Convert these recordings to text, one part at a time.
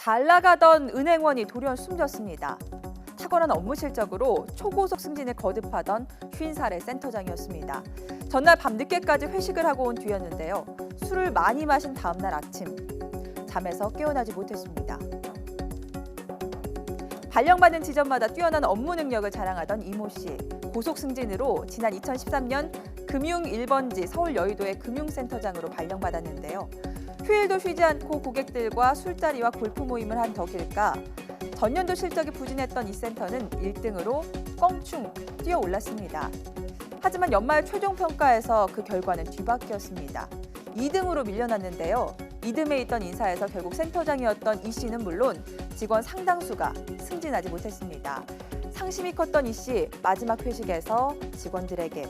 잘 나가던 은행원이 돌연 숨졌습니다. 탁월한 업무 실적으로 초고속 승진을 거듭하던 50살의 센터장이었습니다. 전날 밤늦게까지 회식을 하고 온 뒤였는데요. 술을 많이 마신 다음 날 아침, 잠에서 깨어나지 못했습니다. 발령받은 지점마다 뛰어난 업무 능력을 자랑하던 이모 씨. 고속 승진으로 지난 2013년 금융 1번지 서울 여의도의 금융센터장으로 발령받았는데요. 휴일도 쉬지 않고 고객들과 술자리와 골프 모임을 한 덕일까 전년도 실적이 부진했던 이 센터는 1등으로 껑충 뛰어올랐습니다. 하지만 연말 최종 평가에서 그 결과는 뒤바뀌었습니다. 2등으로 밀려났는데요. 이듬해 있던 인사에서 결국 센터장이었던 이 씨는 물론 직원 상당수가 승진하지 못했습니다. 상심이 컸던 이 씨, 마지막 회식에서 직원들에게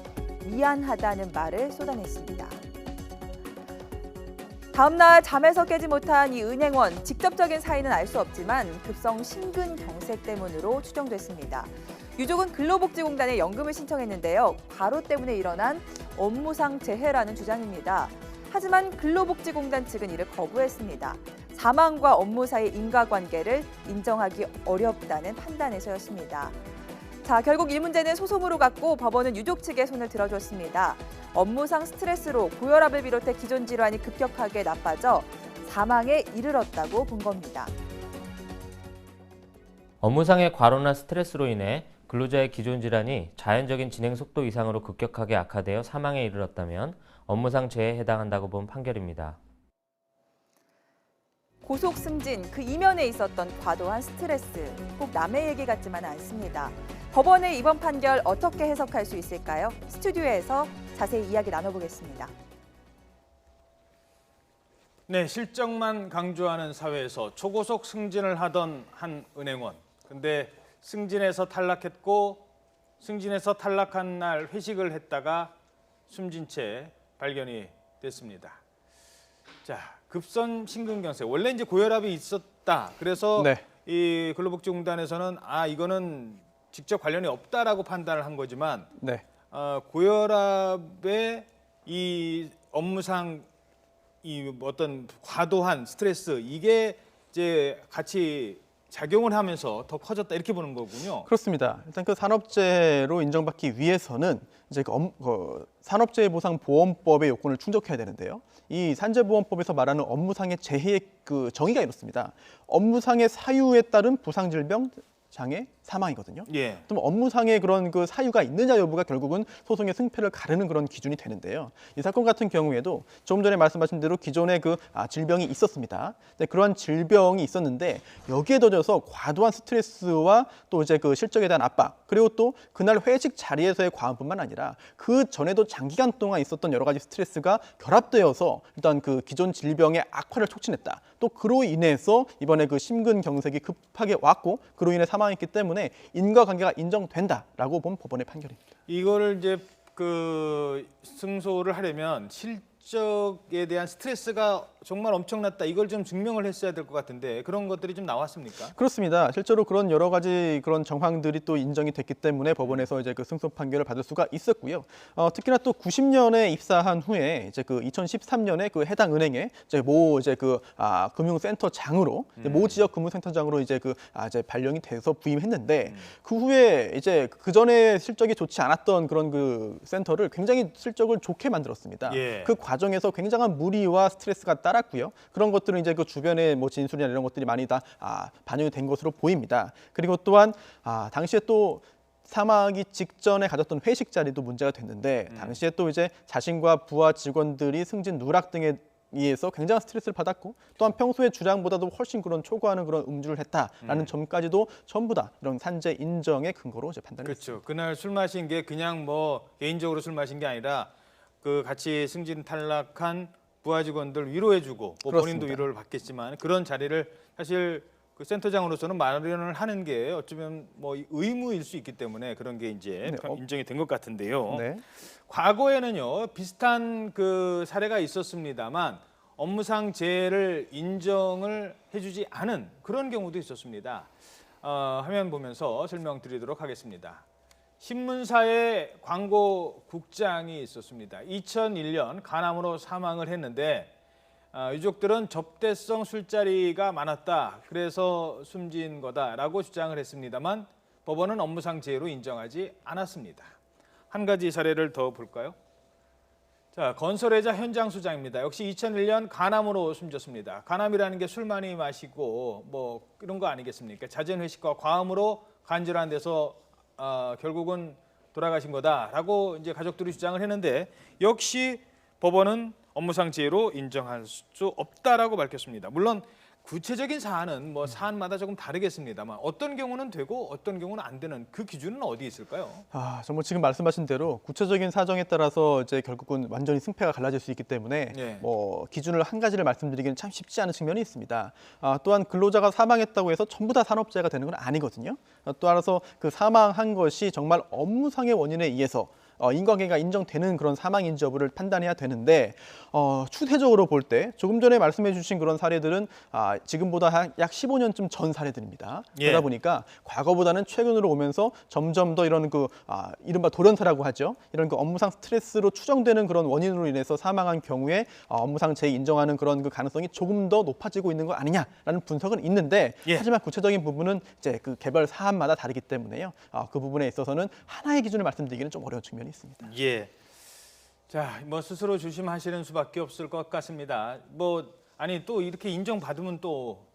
미안하다는 말을 쏟아냈습니다. 다음 날 잠에서 깨지 못한 이 은행원, 직접적인 사인은 알 수 없지만 급성 심근경색 때문으로 추정됐습니다. 유족은 근로복지공단에 연금을 신청했는데요. 과로 때문에 일어난 업무상 재해라는 주장입니다. 하지만 근로복지공단 측은 이를 거부했습니다. 사망과 업무 사이의 인과관계를 인정하기 어렵다는 판단에서였습니다. 자, 결국 이 문제는 소송으로 갔고 법원은 유족 측의 손을 들어줬습니다. 업무상 스트레스로 고혈압을 비롯해 기존 질환이 급격하게 나빠져 사망에 이르렀다고 본 겁니다. 업무상의 과로나 스트레스로 인해 근로자의 기존 질환이 자연적인 진행 속도 이상으로 급격하게 악화되어 사망에 이르렀다면 업무상 재해에 해당한다고 본 판결입니다. 고속 승진, 그 이면에 있었던 과도한 스트레스, 꼭 남의 얘기 같지만 않습니다. 법원의 이번 판결 어떻게 해석할 수 있을까요? 스튜디오에서 자세히 이야기 나눠보겠습니다. 네, 실적만 강조하는 사회에서 초고속 승진을 하던 한 은행원. 근데 승진에서 탈락했고 승진에서 탈락한 날 회식을 했다가 숨진 채 발견이 됐습니다. 자, 급성 심근경색. 원래 이제 고혈압이 있었다. 그래서 네. 이 근로복지공단에서는 이거는 직접 관련이 없다라고 판단을 한 거지만 네. 고혈압의 이 업무상 이 어떤 과도한 스트레스 이게 이제 같이 작용을 하면서 더 커졌다 이렇게 보는 거군요. 그렇습니다. 일단 그 산업재해로 인정받기 위해서는 이제 산업재해보상보험법의 요건을 충족해야 되는데요. 이 산재보험법에서 말하는 업무상의 재해의 그 정의가 이렇습니다. 업무상의 사유에 따른 부상질병, 장애, 사망이거든요. 예. 또 업무상의 그런 그 사유가 있느냐 여부가 결국은 소송의 승패를 가르는 그런 기준이 되는데요. 이 사건 같은 경우에도 조금 전에 말씀하신 대로 기존에 질병이 있었습니다. 근데 그러한 질병이 있었는데 여기에 더해서 과도한 스트레스와 또 이제 그 실적에 대한 압박, 그리고 또 그날 회식 자리에서의 과음뿐만 아니라 그 전에도 장기간 동안 있었던 여러 가지 스트레스가 결합되어서 일단 그 기존 질병의 악화를 촉진했다. 또 그로 인해서 이번에 그 심근경색이 급하게 왔고 그로 인해 사망했기 때문에 인과관계가 인정된다라고 본 법원의 판결입니다. 이거를 이제 그 승소를 하려면 실적에 대한 스트레스가 정말 엄청났다. 이걸 좀 증명을 했어야 될 것 같은데 그런 것들이 좀 나왔습니까? 그렇습니다. 실제로 그런 여러 가지 그런 정황들이 또 인정이 됐기 때문에 법원에서 이제 그 승소 판결을 받을 수가 있었고요. 특히나 또 90년에 입사한 후에 이제 그 2013년에 그 해당 은행에 이제 금융센터장으로 모 지역 금융센터장으로 이제 이제 발령이 돼서 부임했는데 그 후에 이제 그 전에 실적이 좋지 않았던 그런 그 센터를 굉장히 실적을 좋게 만들었습니다. 예. 그 과정에서 굉장한 무리와 스트레스가 따랐고요. 그런 것들은 이제 그 주변의 진술이나 이런 것들이 많이 다 반영이 된 것으로 보입니다. 그리고 또한 당시에 또 사망하기 직전에 가졌던 회식 자리도 문제가 됐는데 당시에 또 이제 자신과 부하 직원들이 승진 누락 등에 의해서 굉장한 스트레스를 받았고 또한 평소의 주량보다도 훨씬 그런 초과하는 그런 음주를 했다라는 점까지도 전부 다 이런 산재 인정의 근거로 이제 판단했습니다. 그렇죠. 그날 술 마신 게 그냥 개인적으로 술 마신 게 아니라 그 같이 승진 탈락한 부하 직원들 위로해주고 본인도 위로를 받겠지만 그런 자리를 사실 그 센터장으로서는 마련을 하는 게 어쩌면 의무일 수 있기 때문에 그런 게 이제 인정이 된 것 같은데요. 네. 과거에는요 비슷한 그 사례가 있었습니다만 업무상 재해를 인정을 해주지 않은 그런 경우도 있었습니다. 화면 보면서 설명드리도록 하겠습니다. 신문사의 광고국장이 있었습니다. 2001년 간암으로 사망을 했는데 유족들은 접대성 술자리가 많았다. 그래서 숨진 거다라고 주장을 했습니다만 법원은 업무상 재해로 인정하지 않았습니다. 한 가지 사례를 더 볼까요? 자, 건설회사 현장 수장입니다. 역시 2001년 간암으로 숨졌습니다. 간암이라는 게 술 많이 마시고 뭐 이런 거 아니겠습니까? 잦은 회식과 과음으로 간질환 돼서 결국은 돌아가신 거다라고 이제 가족들이 주장을 했는데 역시 법원은 업무상 재해로 인정할 수 없다라고 밝혔습니다. 물론 구체적인 사안은 뭐 사안마다 조금 다르겠습니다만 어떤 경우는 되고 어떤 경우는 안 되는 그 기준은 어디 있을까요? 정말 지금 말씀하신 대로 구체적인 사정에 따라서 이제 결국은 완전히 승패가 갈라질 수 있기 때문에 네. 뭐 기준을 한 가지를 말씀드리기는 참 쉽지 않은 측면이 있습니다. 또한 근로자가 사망했다고 해서 전부 다 산업재해가 되는 건 아니거든요. 따라서 그 사망한 것이 정말 업무상의 원인에 의해서 인과관계가 인정되는 그런 사망인지 여부를 판단해야 되는데 추세적으로 볼 때 조금 전에 말씀해 주신 그런 사례들은 지금보다 약 15년쯤 전 사례들입니다. 예. 그러다 보니까 과거보다는 최근으로 오면서 점점 더 이런 이른바 돌연사라고 하죠. 이런 업무상 스트레스로 추정되는 그런 원인으로 인해서 사망한 경우에 업무상 재해 인정하는 그런 가능성이 조금 더 높아지고 있는 거 아니냐라는 분석은 있는데 예. 하지만 구체적인 부분은 이제 그 개별 사안마다 다르기 때문에요. 그 부분에 있어서는 하나의 기준을 말씀드리기는 좀 어려운 측면이 있습니다. 예. 자, 뭐 스스로 조심하시는 수밖에 없을 것 같습니다. 아니 또 이렇게 인정받으면 또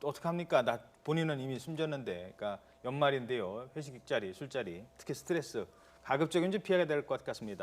어떡합니까? 본인은 이미 숨졌는데, 그러니까 연말인데요. 회식 자리, 술자리, 특히 스트레스 가급적이면 좀 피해야 될 것 같습니다.